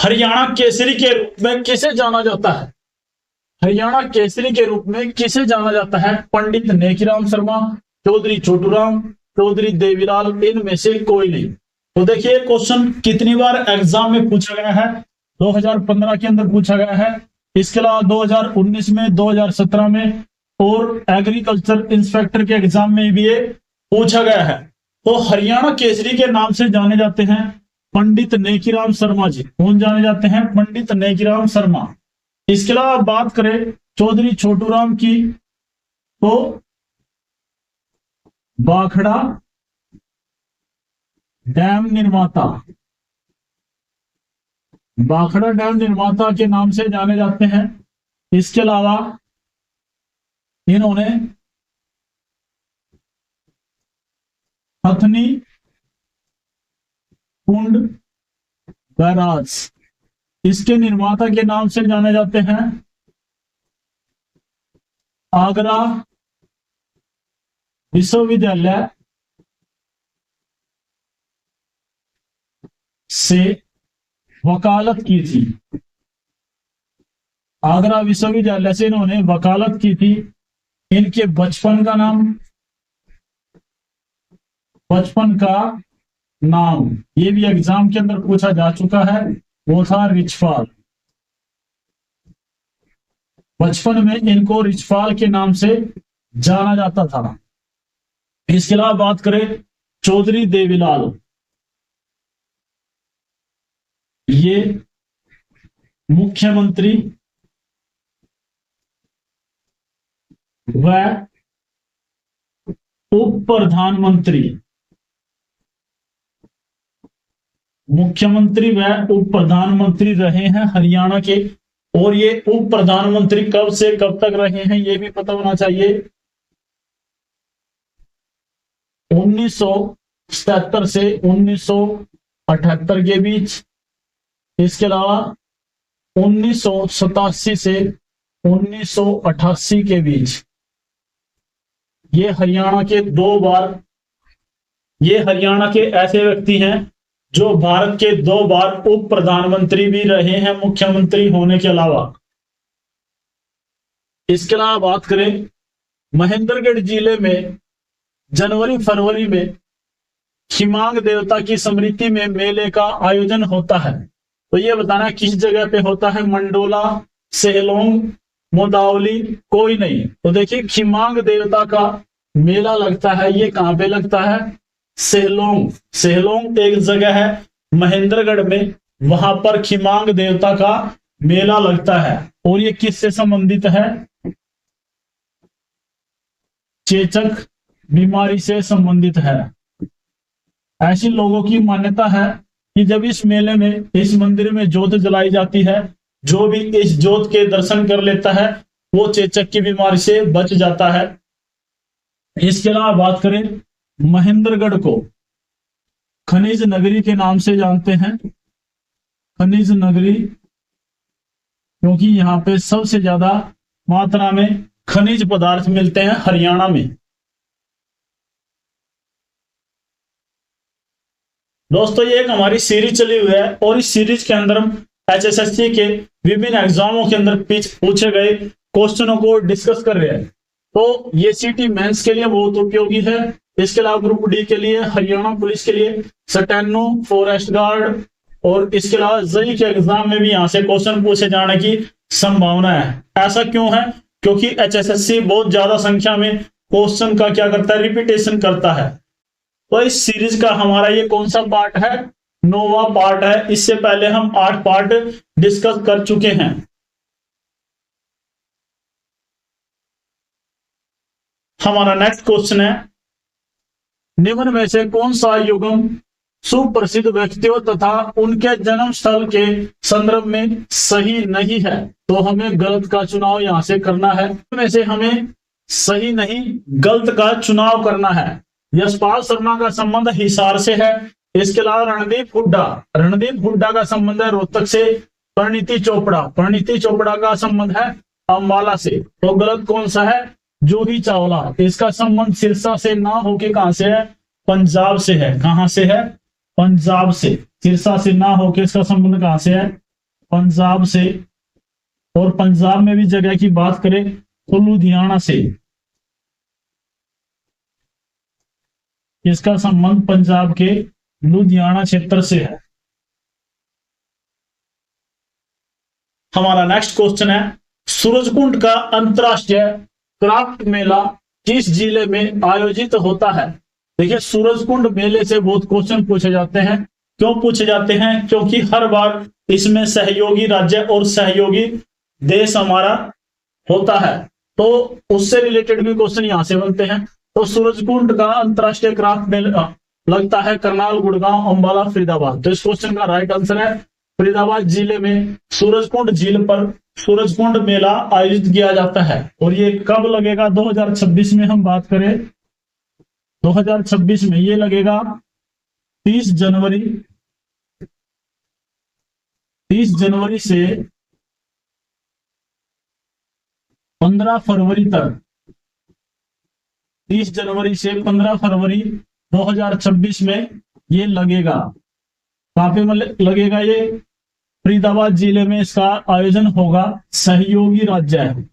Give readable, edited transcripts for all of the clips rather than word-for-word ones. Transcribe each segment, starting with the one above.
हरियाणा केसरी के रूप में किसे जाना जाता है? हरियाणा केसरी के रूप में किसे जाना जाता है? पंडित नेकीराम शर्मा, चौधरी छोटूराम, चौधरी देवीलाल, इनमें से कोई नहीं। तो देखिए क्वेश्चन कितनी बार एग्जाम में पूछा गया है? 2015 के अंदर पूछा गया है, इसके अलावा 2019 में, 2017 में और एग्रीकल्चर इंस्पेक्टर के एग्जाम में भी ये पूछा गया है। तो हरियाणा केसरी के नाम से जाने जाते हैं पंडित नेकीराम शर्मा जी। कौन जाने जाते हैं? पंडित नेकीराम शर्मा। इसके अलावा बात करें चौधरी छोटूराम की, तो भाखड़ा डैम निर्माता, भाखड़ा डैम निर्माता के नाम से जाने जाते हैं। इसके अलावा इन्होंने हथनी कुंड बैराज, इसके निर्माता के नाम से जाने जाते हैं। आगरा विश्वविद्यालय से वकालत की थी, आगरा विश्वविद्यालय से इन्होंने वकालत की थी। इनके बचपन का नाम, बचपन का नाम ये भी एग्जाम के अंदर पूछा जा चुका है, वो था रिचपाल। बचपन में इनको रिचपाल के नाम से जाना जाता था। इसके अलावा बात करें चौधरी देवीलाल, ये मुख्यमंत्री व उप प्रधानमंत्री, मुख्यमंत्री व उप प्रधानमंत्री रहे हैं हरियाणा के। और ये उप प्रधानमंत्री कब से कब तक रहे हैं ये भी पता होना चाहिए। 1977 से 1978 के बीच, इसके अलावा 1987 से 1988 के बीच। ये हरियाणा के 2 बार, ये हरियाणा के ऐसे व्यक्ति हैं जो भारत के 2 बार उप प्रधानमंत्री भी रहे हैं मुख्यमंत्री होने के अलावा। इसके अलावा बात करें महेंद्रगढ़ जिले में जनवरी फरवरी में खिमांग देवता की स्मृति में मेले का आयोजन होता है। तो ये बताना किस जगह पे होता है? मंडोला, सेलोंग, मोदावली, कोई नहीं। तो देखिए खिमांग देवता का मेला लगता है, ये कहां पे लगता है? सेलोंग। सेलोंग एक जगह है महेंद्रगढ़ में, वहां पर खिमांग देवता का मेला लगता है। और ये किससे संबंधित है? चेचक बीमारी से संबंधित है। ऐसी लोगों की मान्यता है कि जब इस मेले में, इस मंदिर में ज्योत जलाई जाती है, जो भी इस ज्योत के दर्शन कर लेता है वो चेचक की बीमारी से बच जाता है। इसके अलावा बात करें महेंद्रगढ़ को खनिज नगरी के नाम से जानते हैं। खनिज नगरी क्योंकि यहाँ पे सबसे ज्यादा मात्रा में खनिज पदार्थ मिलते हैं हरियाणा में। दोस्तों ये एक हमारी सीरीज चली हुई है और इस सीरीज के अंदर हम HSSC के विभिन्न एग्जामों के अंदर पूछे गए क्वेश्चनों को डिस्कस कर रहे हैं। तो ये सिटी मेंस के लिए बहुत उपयोगी है। इसके अलावा ग्रुप डी के लिए, हरियाणा पुलिस के लिए, स्टेनो, फॉरेस्ट गार्ड और इसके अलावा जेईई के एग्जाम में भी यहाँ से क्वेश्चन पूछे जाने की संभावना है। ऐसा क्यों है? क्योंकि HSSC बहुत ज्यादा संख्या में क्वेश्चन का क्या करता है? रिपीटेशन करता है। तो इस सीरीज का हमारा ये कौन सा पार्ट है? 9वां पार्ट है। इससे पहले हम 8 पार्ट डिस्कस कर चुके हैं। हमारा नेक्स्ट क्वेश्चन है, निम्न में से कौन सा युगम सुप्रसिद्ध व्यक्तियों तथा उनके जन्म स्थल के संदर्भ में सही नहीं है? तो हमें गलत का चुनाव यहां से करना है। में से हमें सही नहीं, गलत का चुनाव करना है। यशपाल शर्मा का संबंध हिसार से है। इसके अलावा रणदीप हुड्डा का संबंध है रोहतक से। परिणीति चोपड़ा का संबंध है अंबाला से। तो गलत कौन सा है? जूही चावला। इसका संबंध सिरसा से ना होके कहां से है? पंजाब से है। कहां से है? पंजाब से। सिरसा से ना होके इसका संबंध कहां से है? पंजाब से, और पंजाब में भी जगह की बात करें तो लुधियाना से। इसका संबंध पंजाब के लुधियाना क्षेत्र से है। हमारा नेक्स्ट क्वेश्चन है, सूरजकुंड का अंतरराष्ट्रीय क्राफ्ट मेला किस जिले में आयोजित होता है? देखिए, सूरजकुंड मेले से बहुत क्वेश्चन पूछे जाते हैं। क्यों पूछे जाते हैं? क्योंकि हर बार इसमें सहयोगी राज्य और सहयोगी देश हमारा होता है, तो उससे रिलेटेड भी क्वेश्चन यहां से बनते हैं। तो सूरजकुंड का अंतरराष्ट्रीय क्राफ्ट मेला लगता है करनाल, गुड़गांव, अंबाला, फरीदाबाद। तो इस क्वेश्चन का राइट आंसर है फरीदाबाद जिले में सूरजकुंड झील पर सूरजकुंड मेला आयोजित किया जाता है। और ये कब लगेगा? 2026 में हम बात करें, 2026 में ये लगेगा 30 जनवरी से 15 फरवरी तक, 30 जनवरी से 15 फरवरी 2026 में ये लगेगा। कहां पे लगेगा? ये फरीदाबाद जिले में इसका आयोजन होगा। सहयोगी राज्य है,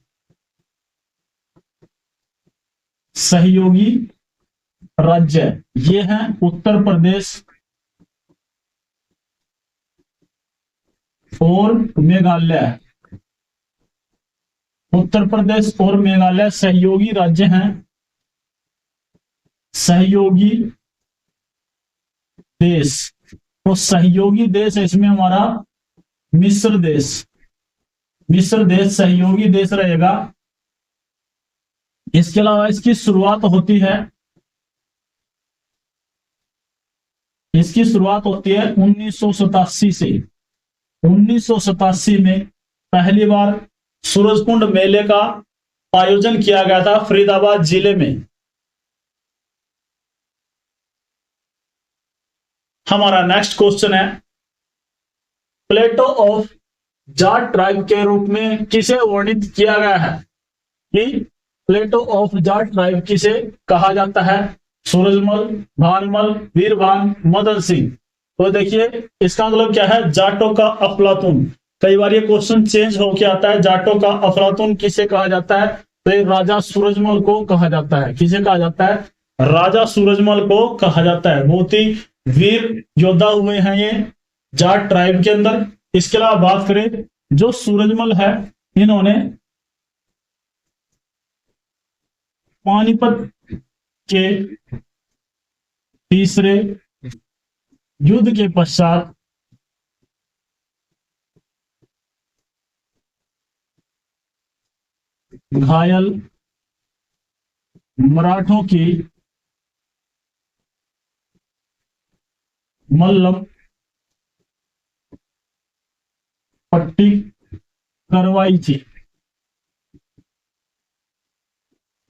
सहयोगी राज्य ये है उत्तर प्रदेश और मेघालय। उत्तर प्रदेश और मेघालय सहयोगी राज्य हैं। सहयोगी देश, तो सहयोगी देश इसमें हमारा मिस्र देश सहयोगी देश रहेगा। इसके अलावा इसकी शुरुआत होती है 1987 से। 1987 में पहली बार सूरजकुंड मेले का आयोजन किया गया था फरीदाबाद जिले में। हमारा नेक्स्ट क्वेश्चन है, प्लेटो ऑफ जाट ट्राइब के रूप में किसे वर्णित किया गया है? कि प्लेटो ऑफ जाट ट्राइब किसे कहा जाता है? सूरजमल, भानमल, वीरभान, मदन सिंह। तो देखिए, इसका मतलब क्या है? जाटों का अफलातून। कई बार ये क्वेश्चन चेंज होके आता है। जाटों का अफलातून किसे कहा जाता है? तो ये राजा सूरजमल को कहा जाता है। किसे कहा जाता है? राजा सूरजमल को कहा जाता है। बहुत ही वीर योद्धा हुए हैं ये जाट ट्राइब के अंदर। इसके अलावा बात करें, जो सूरजमल है, इन्होंने पानीपत के तीसरे युद्ध के पश्चात घायल मराठों की मल्लम पट्टी करवाई थी।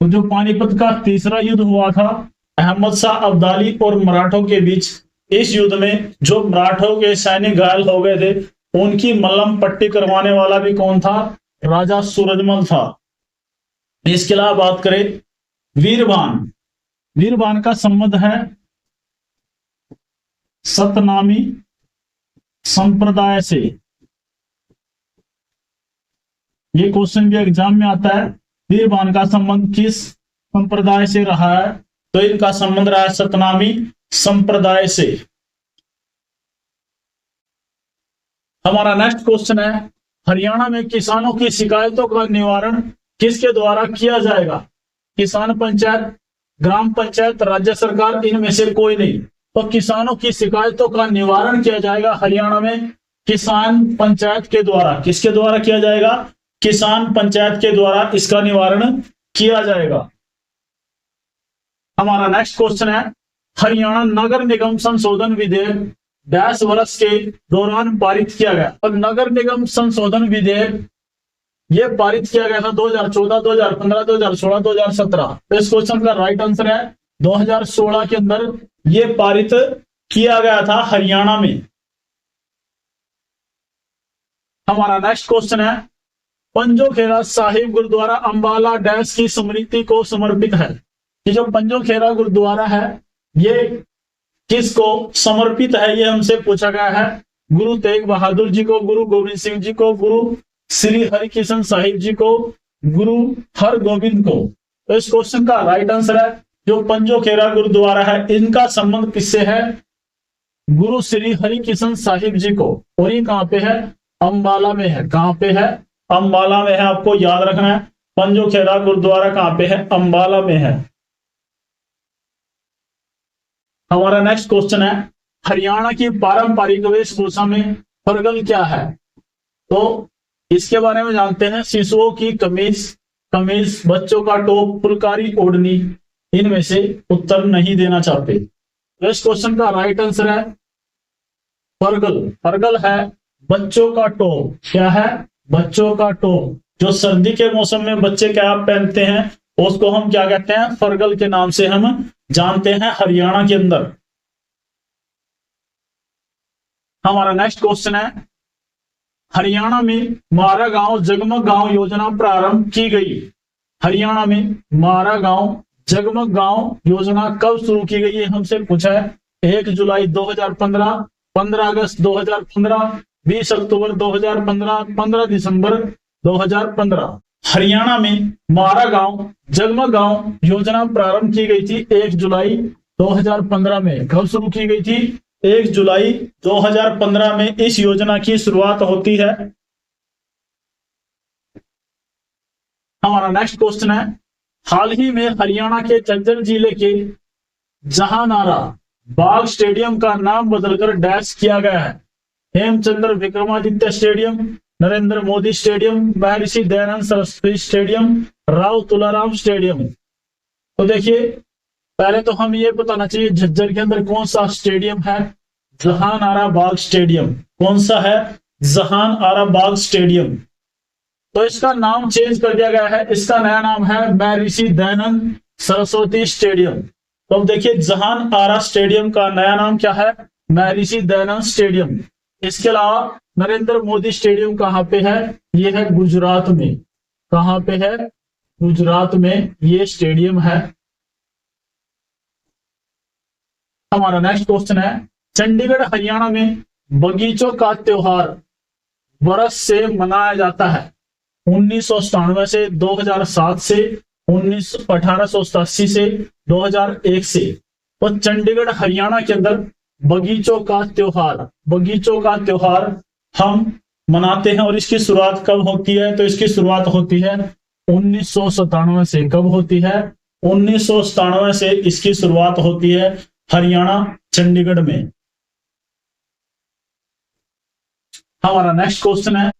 तो जो पानीपत का तीसरा युद्ध हुआ था अहमद शाह अब्दाली और मराठों के बीच, इस युद्ध में जो मराठों के सैनिक घायल हो गए थे, उनकी मल्लम पट्टी करवाने वाला भी कौन था? राजा सूरजमल था। इसके अलावा बात करें वीरभान, वीरभान का संबंध है सतनामी संप्रदाय से। ये क्वेश्चन भी एग्जाम में आता है। वीरभान का संबंध किस संप्रदाय से रहा है? तो इनका संबंध रहा है सतनामी संप्रदाय से। हमारा नेक्स्ट क्वेश्चन है, हरियाणा में किसानों की शिकायतों का निवारण किसके द्वारा किया जाएगा? किसान पंचायत, ग्राम पंचायत, राज्य सरकार, इनमें से कोई नहीं। तो किसानों की शिकायतों का निवारण किया जाएगा हरियाणा में किसान पंचायत के द्वारा। किसके द्वारा किया जाएगा? किसान पंचायत के द्वारा इसका निवारण किया जाएगा। हमारा नेक्स्ट क्वेश्चन है, हरियाणा नगर निगम संशोधन विधेयक 10 वर्ष के दौरान पारित किया गया। और नगर निगम संशोधन विधेयक ये पारित किया गया था 2014, 2015, 2016, 2017। तो इस क्वेश्चन का राइट आंसर है 2016 के अंदर ये पारित किया गया था हरियाणा में। हमारा नेक्स्ट क्वेश्चन है, पंजोखेरा साहिब गुरुद्वारा अंबाला डैश की स्मृति को समर्पित है। ये जो पंजोखेरा गुरुद्वारा है, ये किसको समर्पित है? ये हमसे पूछा गया है। गुरु तेग बहादुर जी को, गुरु गोविंद सिंह जी को, गुरु श्री हरिकृष्ण साहिब जी को, गुरु हरगोविंद को। तो इस क्वेश्चन का राइट आंसर है जो पंजो खेरा गुरुद्वारा है, इनका संबंध किससे है? गुरु श्री हरिकृष्ण साहिब जी को। और ये कहां पे है? अंबाला में है। कहां पे है? अंबाला में है, आपको याद रखना है। पंजो खेरा गुरुद्वारा कहां पे है? अंबाला में है। हमारा नेक्स्ट क्वेश्चन है, हरियाणा की पारंपरिक वेशभूषा में फरगल क्या है? तो इसके बारे में जानते हैं। शिशुओं की कमीज, बच्चों का टॉप, फुलकारी ओढ़नी, इनमें से उत्तर नहीं देना चाहते। इस क्वेश्चन का राइट आंसर है फरगल। फरगल है बच्चों का टॉप। क्या है? बच्चों का टॉप। जो सर्दी के मौसम में बच्चे क्या पहनते हैं उसको हम क्या कहते हैं? फरगल के नाम से हम जानते हैं हरियाणा के अंदर। हमारा नेक्स्ट क्वेश्चन है, हरियाणा में मारा गांव जगमग गांव योजना प्रारंभ की गई। हरियाणा में मारा गांव जगमग गांव योजना कब शुरू की गई? ये हमसे पूछा है। 1 जुलाई 2015, 15 अगस्त 2015, 20 अक्टूबर 2015, 15 दिसंबर 2015। हरियाणा में मारा गांव जगमग गांव योजना प्रारंभ की गई थी 1 जुलाई 2015 में। कब शुरू की गई थी? 1 जुलाई 2015 में इस योजना की शुरुआत होती है। हमारा नेक्स्ट क्वेश्चन है, हाल ही में हरियाणा के झज्जर जिले के जहानारा बाग स्टेडियम का नाम बदलकर डैश किया गया है। Hemchandra Vikramaditya stadium, Narendra Modi stadium, Maharshi Dayanand Saraswati stadium, Rao Tularam stadium. तो देखिए, पहले तो हम ये बताना चाहिए झज्जर के अंदर कौन सा स्टेडियम है? जहान आरा बाग स्टेडियम। कौन सा है? जहान आरा बाग स्टेडियम। तो इसका नाम चेंज कर दिया गया है। इसका नया नाम है महर्षि दयानंद सरस्वती स्टेडियम। तो अब देखिए, जहान आरा स्टेडियम का नया नाम क्या है? महर्षि दयानंद स्टेडियम। इसके अलावा नरेंद्र मोदी स्टेडियम कहां पे है? ये है गुजरात में। कहां पे है? गुजरात में ये स्टेडियम है। हमारा नेक्स्ट क्वेश्चन है, चंडीगढ़ हरियाणा में बगीचों का त्योहार वर्ष से मनाया जाता है। 1997 से, 2007 से, 1887 से, 2001 से। तो चंडीगढ़ हरियाणा के अंदर बगीचों का त्योहार हम मनाते हैं। और इसकी शुरुआत कब होती है? तो इसकी शुरुआत होती है 1997 से। कब होती है? 1997 से इसकी शुरुआत होती है हरियाणा चंडीगढ़ में। हमारा नेक्स्ट क्वेश्चन है,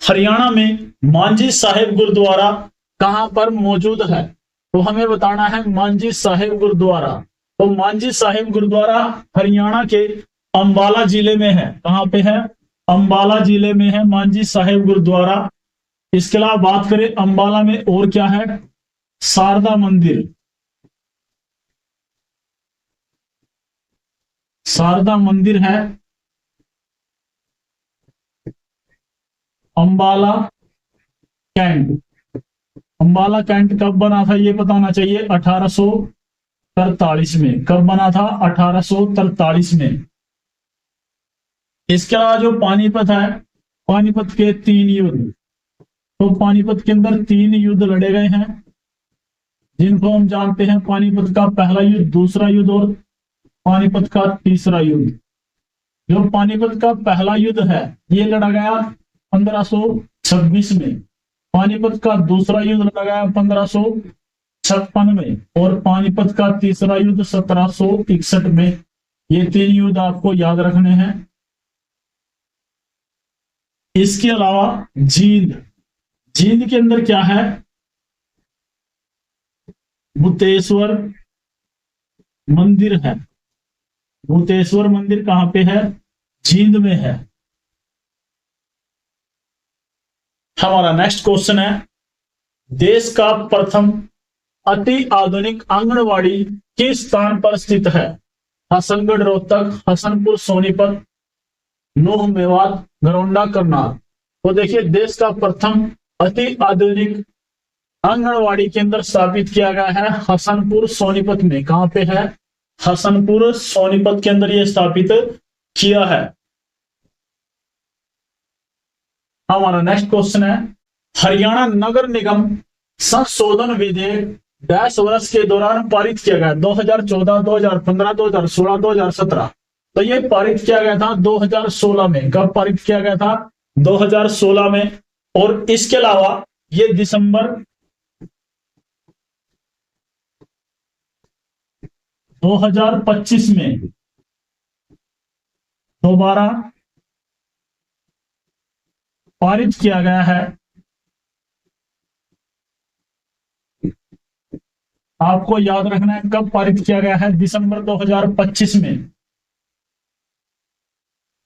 हरियाणा में मांझी साहिब गुरुद्वारा कहां पर मौजूद है? तो हमें बताना है मांझी साहिब गुरुद्वारा। तो मांझी साहिब गुरुद्वारा हरियाणा के अंबाला जिले में है। कहां पे है? अंबाला जिले में है मांझी साहिब गुरुद्वारा। इसके अलावा बात करें अंबाला में और क्या है? शारदा मंदिर। शारदा मंदिर है अंबाला कैंट। अंबाला कैंट कब बना था ये बताना चाहिए। 1843 में। कब बना था? 1843 में। इसके अलावा जो पानीपत है, पानीपत के 3 युद्ध। तो पानीपत के अंदर 3 युद्ध लड़े गए हैं जिनको हम जानते हैं। पानीपत का पहला युद्ध, दूसरा युद्ध और पानीपत का तीसरा युद्ध। जो पानीपत का पहला युद्ध है ये लड़ा गया 1526 में। पानीपत का दूसरा युद्ध लड़ा गया 1556 में। और पानीपत का तीसरा युद्ध 1761 में। ये 3 युद्ध आपको याद रखने हैं। इसके अलावा जींद के अंदर क्या है? भूतेश्वर मंदिर है। भूतेश्वर मंदिर कहां पे है? जींद में है। हमारा नेक्स्ट क्वेश्चन है, देश का प्रथम अति आधुनिक आंगनवाड़ी किस स्थान पर स्थित है? हसनगढ़ रोहतक, हसनपुर सोनीपत, नूह मेवात, गरौंडा करनाल। तो देखिए, देश का प्रथम अति आधुनिक आंगनवाड़ी केंद्र स्थापित किया गया है हसनपुर सोनीपत में। कहां पे है? हसनपुर सोनीपत के अंदर यह स्थापित किया है। हमारा नेक्स्ट क्वेश्चन है, हरियाणा नगर निगम संशोधन विधेयक डैश वर्ष के दौरान पारित किया गया? 2014, 2015, 2016, 2017। तो ये पारित किया गया था 2016 में। कब पारित किया गया था? 2016 में। और इसके अलावा ये दिसंबर 2025 में दोबारा पारित किया गया है। आपको याद रखना है कब पारित किया गया है, दिसंबर 2025 में।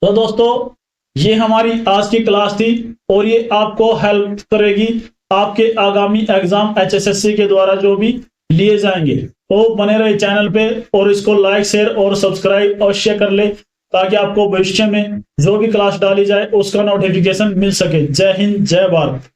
तो दोस्तों ये हमारी आज की क्लास थी और ये आपको हेल्प करेगी आपके आगामी एग्जाम HSSC के द्वारा जो भी लिए जाएंगे। तो बने रहे चैनल पे और इसको लाइक शेयर और सब्सक्राइब अवश्य कर ले, ताकि आपको भविष्य में जो भी क्लास डाली जाए उसका नोटिफिकेशन मिल सके। जय हिंद, जय भारत।